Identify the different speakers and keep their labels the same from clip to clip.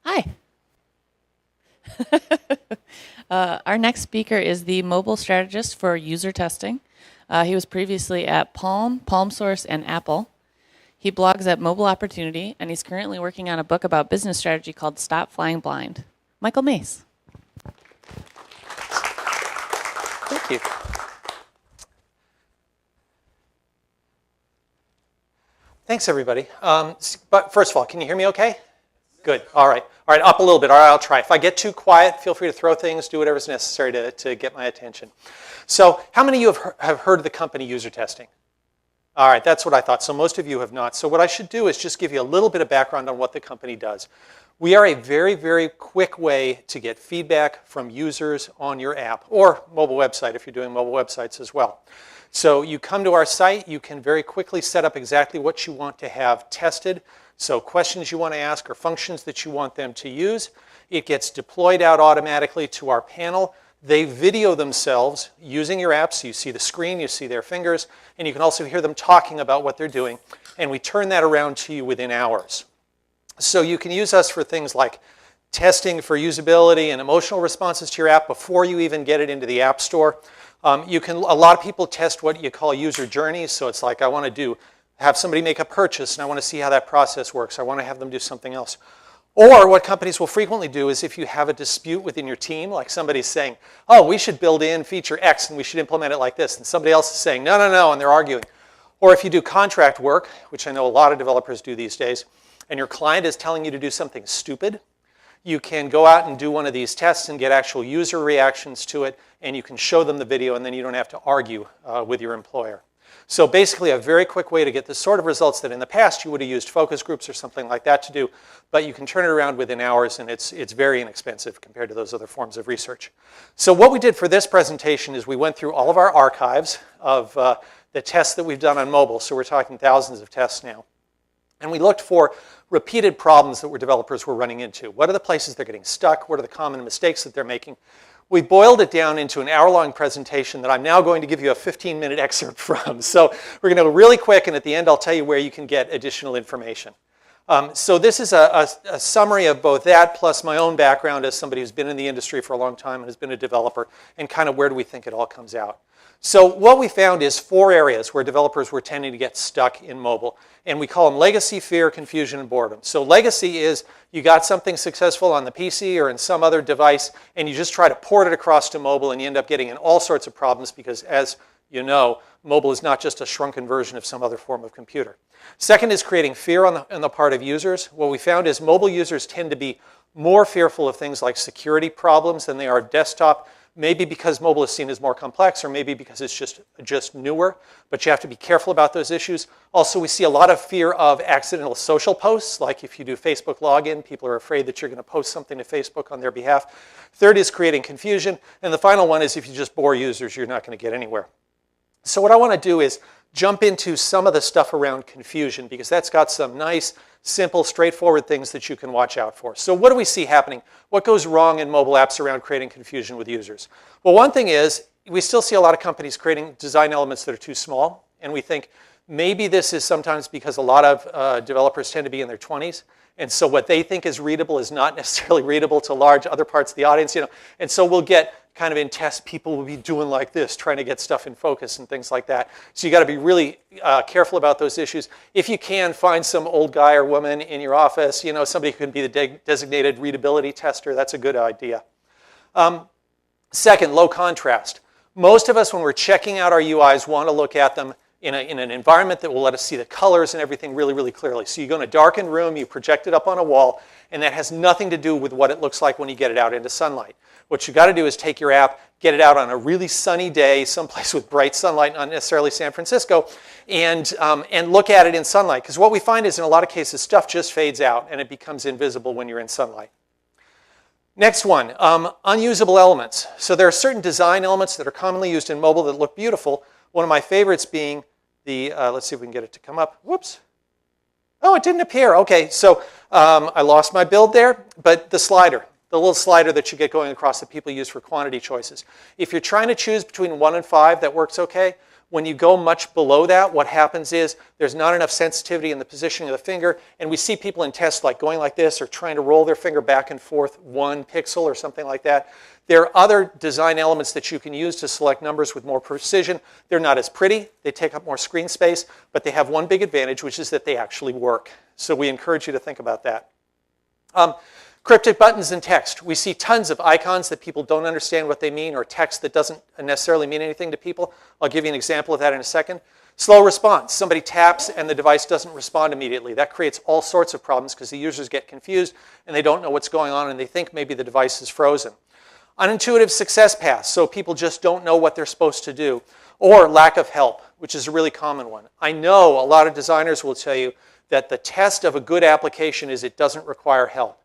Speaker 1: Hi. Our next speaker is the mobile strategist for user testing. He was previously at Palm, PalmSource, and Apple. He blogs at Mobile Opportunity, and he's currently working on a book about business strategy called Stop Flying Blind. Michael Mace.
Speaker 2: Thank you. Thanks, everybody. But first of all, can you hear me okay? Good. All right. All right, up a little bit. All right, I'll try. If I get too quiet, feel free to throw things, do whatever's necessary to get my attention. So how many of you have heard of the company user testing? All right, that's what I thought. So most of you have not. So what I should do is just give you a little bit of background on what the company does. We are a very, very quick way to get feedback from users on your app or mobile website if you're doing mobile websites as well. So you come to our site, you can very quickly set up exactly what you want to have tested. So questions you want to ask or functions that you want them to use. It gets deployed out automatically to our panel. They video themselves using your app, so you see the screen, you see their fingers, and you can also hear them talking about what they're doing. And we turn that around to you within hours. So you can use us for things like testing for usability and emotional responses to your app before you even get it into the App Store. A lot of people test what you call user journeys. So it's like, I want to have somebody make a purchase, and I want to see how that process works. I want to have them do something else. Or what companies will frequently do is if you have a dispute within your team, like somebody's saying, oh, we should build in feature X and we should implement it like this, and somebody else is saying, no, no, no, and they're arguing. Or if you do contract work, which I know a lot of developers do these days, and your client is telling you to do something stupid, you can go out and do one of these tests and get actual user reactions to it, and you can show them the video, and then you don't have to argue with your employer. So basically a very quick way to get the sort of results that in the past you would have used focus groups or something like that to do, but you can turn it around within hours, and it's very inexpensive compared to those other forms of research. So what we did for this presentation is we went through all of our archives of the tests that we've done on mobile, so we're talking thousands of tests now. And we looked for repeated problems that developers were running into. What are the places they're getting stuck? What are the common mistakes that they're making? We boiled it down into an hour-long presentation that I'm now going to give you a 15-minute excerpt from. So we're going to go really quick, and at the end I'll tell you where you can get additional information. So this is a summary of both that plus my own background as somebody who's been in the industry for a long time and has been a developer, and kind of where do we think it all comes out. So what we found is 4 areas where developers were tending to get stuck in mobile. And we call them legacy, fear, confusion, and boredom. So legacy is you got something successful on the PC or in some other device, and you just try to port it across to mobile, and you end up getting in all sorts of problems because, as you know, mobile is not just a shrunken version of some other form of computer. Second is creating fear on the part of users. What we found is mobile users tend to be more fearful of things like security problems than they are desktop. Maybe because mobile is seen as more complex, or maybe because it's just newer, but you have to be careful about those issues. Also, we see a lot of fear of accidental social posts, like if you do Facebook login, people are afraid that you're going to post something to Facebook on their behalf. Third is creating confusion, and the final one is if you just bore users, you're not going to get anywhere. So what I want to do is jump into some of the stuff around confusion, because that's got some nice, simple, straightforward things that you can watch out for. So what do we see happening? What goes wrong in mobile apps around creating confusion with users? Well, one thing is we still see a lot of companies creating design elements that are too small, and we think maybe this is sometimes because a lot of developers tend to be in their 20s, and so what they think is readable is not necessarily readable to large other parts of the audience, and so we'll get kind of in tests, people will be doing like this, trying to get stuff in focus and things like that. So you got to be really careful about those issues. If you can, find some old guy or woman in your office, somebody who can be the designated readability tester. That's a good idea. Second, low contrast. Most of us, when we're checking out our UIs, want to look at them in an environment that will let us see the colors and everything really, really clearly. So you go in a darkened room, you project it up on a wall, and that has nothing to do with what it looks like when you get it out into sunlight. What you got to do is take your app, get it out on a really sunny day, someplace with bright sunlight, not necessarily San Francisco, and look at it in sunlight. Because what we find is in a lot of cases, stuff just fades out and it becomes invisible when you're in sunlight. Next one, unusable elements. So there are certain design elements that are commonly used in mobile that look beautiful. One of my favorites being the, let's see if we can get it to come up. Whoops. Oh, it didn't appear. Okay, so I lost my build there, but the slider. The little slider that you get going across that people use for quantity choices. If you're trying to choose between 1 and 5, that works okay. When you go much below that, what happens is there's not enough sensitivity in the positioning of the finger, and we see people in tests like going like this or trying to roll their finger back and forth 1 pixel or something like that. There are other design elements that you can use to select numbers with more precision. They're not as pretty, they take up more screen space, but they have one big advantage, which is that they actually work. So we encourage you to think about that. Cryptic buttons and text. We see tons of icons that people don't understand what they mean, or text that doesn't necessarily mean anything to people. I'll give you an example of that in a second. Slow response. Somebody taps and the device doesn't respond immediately. That creates all sorts of problems because the users get confused and they don't know what's going on and they think maybe the device is frozen. Unintuitive success paths, so people just don't know what they're supposed to do. Or lack of help, which is a really common one. I know a lot of designers will tell you that the test of a good application is it doesn't require help.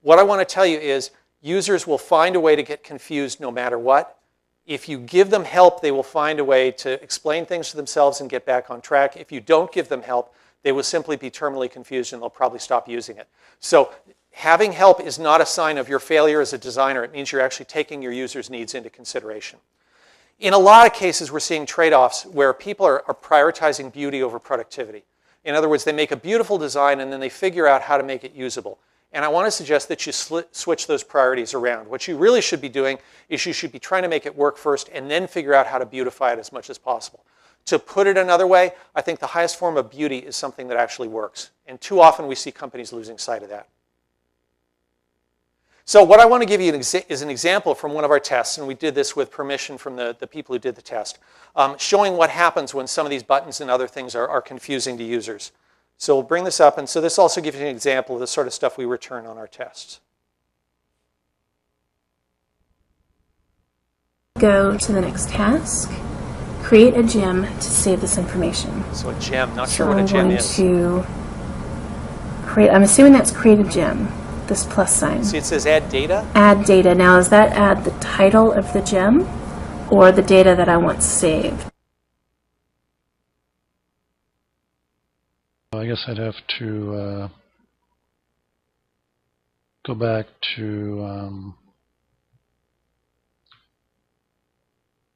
Speaker 2: What I want to tell you is users will find a way to get confused no matter what. If you give them help, they will find a way to explain things to themselves and get back on track. If you don't give them help, they will simply be terminally confused and they'll probably stop using it. So having help is not a sign of your failure as a designer. It means you're actually taking your users' needs into consideration. In a lot of cases, we're seeing trade-offs where people are prioritizing beauty over productivity. In other words, they make a beautiful design and then they figure out how to make it usable. And I want to suggest that you switch those priorities around. What you really should be doing is you should be trying to make it work first and then figure out how to beautify it as much as possible. To put it another way, I think the highest form of beauty is something that actually works. And too often we see companies losing sight of that. So what I want to give you is an example from one of our tests, and we did this with permission from the people who did the test, showing what happens when some of these buttons and other things are confusing to users. So we'll bring this up, and so this also gives you an example of the sort of stuff we return on our tests.
Speaker 3: Go to the next task, create a gem to save this information.
Speaker 2: So a gem, not sure what a gem is.
Speaker 3: I'm assuming that's create a gem, this plus sign.
Speaker 2: See, it says add data?
Speaker 3: Add data. Now, does that add the title of the gem or the data that I want saved?
Speaker 4: I guess I'd have to go back to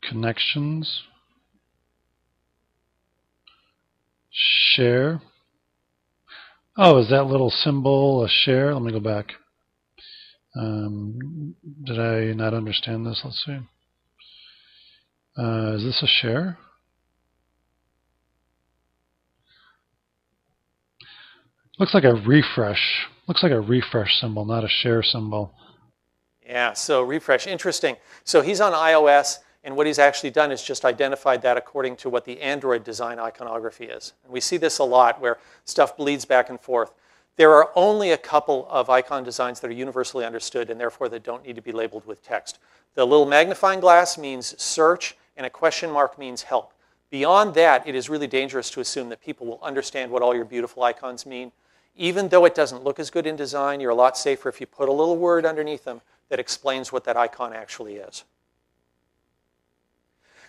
Speaker 4: connections, share. Oh, is that little symbol a share? Let me go back. Did I not understand this? Let's see. Is this a share? Looks like a refresh. Looks like a refresh symbol, not a share symbol.
Speaker 2: Yeah, so refresh. Interesting. So he's on iOS, and what he's actually done is just identified that according to what the Android design iconography is. And we see this a lot where stuff bleeds back and forth. There are only a couple of icon designs that are universally understood and therefore that don't need to be labeled with text. The little magnifying glass means search, and a question mark means help. Beyond that, it is really dangerous to assume that people will understand what all your beautiful icons mean. Even though it doesn't look as good in design, you're a lot safer if you put a little word underneath them that explains what that icon actually is.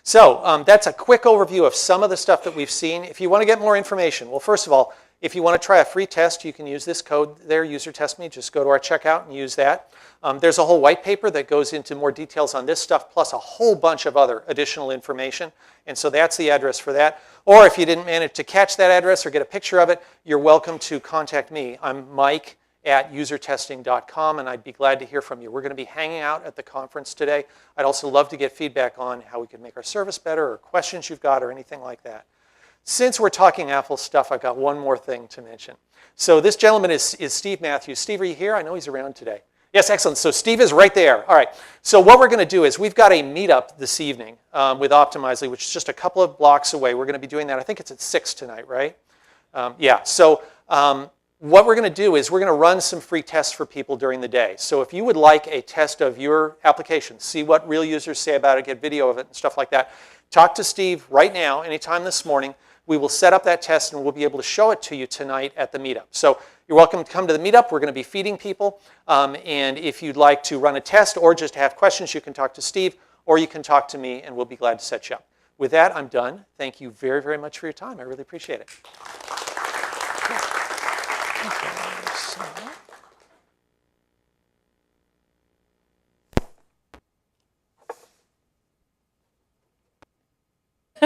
Speaker 2: So that's a quick overview of some of the stuff that we've seen. If you want to get more information, well, first of all, if you want to try a free test, you can use this code there, user test me. Just go to our checkout and use that. There's a whole white paper that goes into more details on this stuff, plus a whole bunch of other additional information. And so that's the address for that. Or if you didn't manage to catch that address or get a picture of it, you're welcome to contact me. I'm Mike@usertesting.com, and I'd be glad to hear from you. We're going to be hanging out at the conference today. I'd also love to get feedback on how we could make our service better or questions you've got or anything like that. Since we're talking Apple stuff, I've got one more thing to mention. So this gentleman is Steve Matthews. Steve, are you here? I know he's around today. Yes, excellent. So Steve is right there. All right. So what we're going to do is we've got a meetup this evening with Optimizely, which is just a couple of blocks away. We're going to be doing that. I think it's at 6 tonight, right? Yeah. So what we're going to do is we're going to run some free tests for people during the day. So if you would like a test of your application, see what real users say about it, get video of it and stuff like that, talk to Steve right now, anytime this morning. We will set up that test and we'll be able to show it to you tonight at the meetup. So you're welcome to come to the meetup. We're going to be feeding people. And if you'd like to run a test or just have questions, you can talk to Steve or you can talk to me and we'll be glad to set you up. With that, I'm done. Thank you very, very much for your time. I really appreciate it.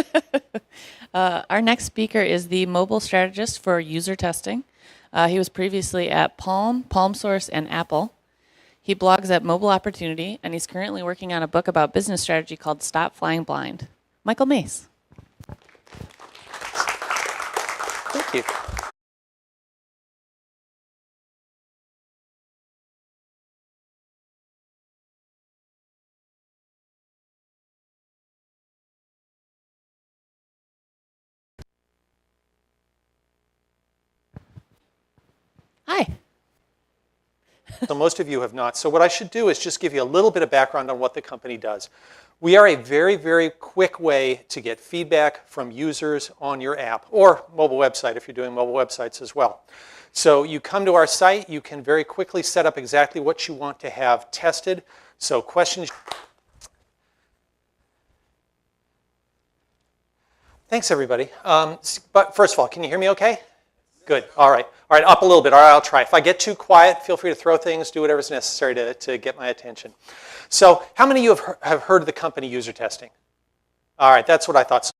Speaker 1: Thank you. Our next speaker is the mobile strategist for user testing. He was previously at Palm, PalmSource, and Apple. He blogs at Mobile Opportunity, and he's currently working on a book about business strategy called Stop Flying Blind. Michael Mace.
Speaker 2: Thank you.
Speaker 1: Hi.
Speaker 2: So most of you have not. So what I should do is just give you a little bit of background on what the company does. We are a very, very quick way to get feedback from users on your app or mobile website if you're doing mobile websites as well. So you come to our site, you can very quickly set up exactly what you want to have tested. So questions. Thanks, everybody. But first of all, can you hear me okay? Good. All right. All right, up a little bit. All right, I'll try. If I get too quiet, feel free to throw things, do whatever's necessary to get my attention. So how many of you have heard of the company user testing? All right, that's what I thought.